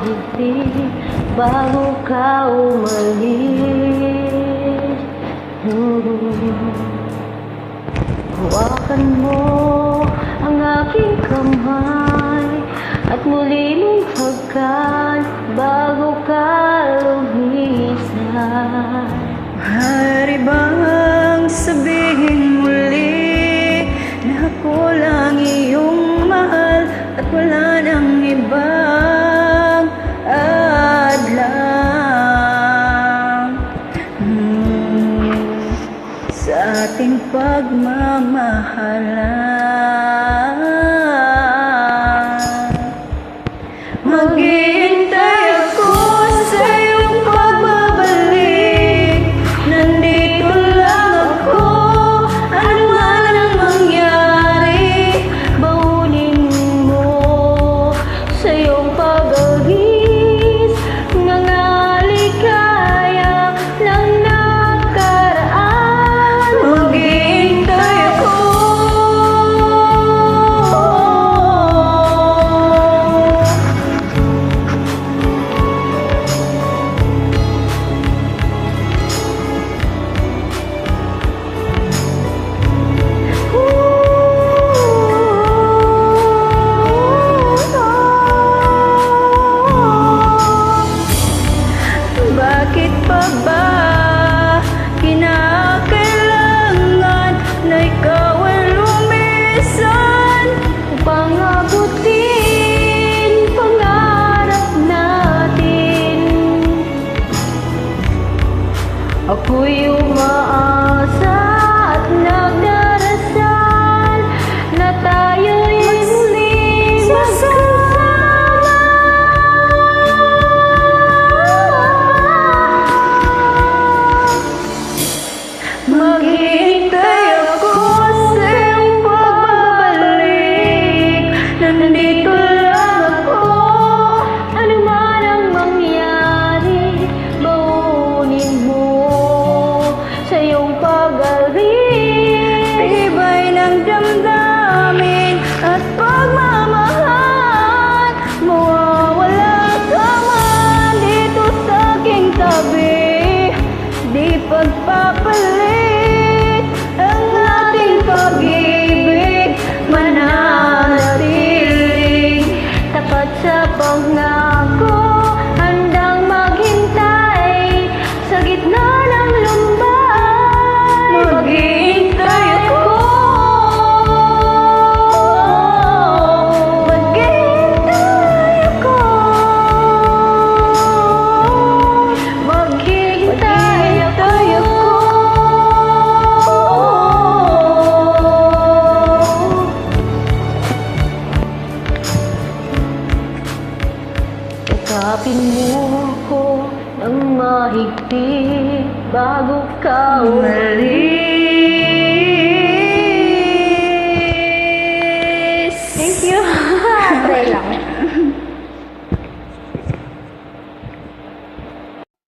mahigpit bago ka umalis. Hawakan mo ang aking kamay at muli mong hagkan bago ka lumisan. Maaari bang sabihin muli na ako lang iyong mahal at wala nang ibang adlang sa ating pagmamahalan? Maghihintay ako sa iyong pagbabalik. Nandito lang ako, ano man ang mangyari. Baunin mo sa iyong pag-alis ng alikaya ng nakaraan. Maghihintay ako. Bakit pa ba kinakailangan na ikaw ay lumisan? Upang abutin pangarap natin, ako'y umaasa at nagdarasal na tayo'y muling Maghihintay ako sa iyong pagbabalik. Nandito lang ako, ano man ang mangyari. Baunin mo sa iyong pag-alis tibay ng damdamin at pagmamahal. Mawawala ka man dito sa aking tabi, di pagpapalit ang ating pag-ibig. Mananatiling tapat sa pangako, handang maghintay sa gitna ng lumbay. maghihintay ako. Maghihintay ako. Maghihintay ako. Yakapin mo ako ng mahigpit bago ka umalis.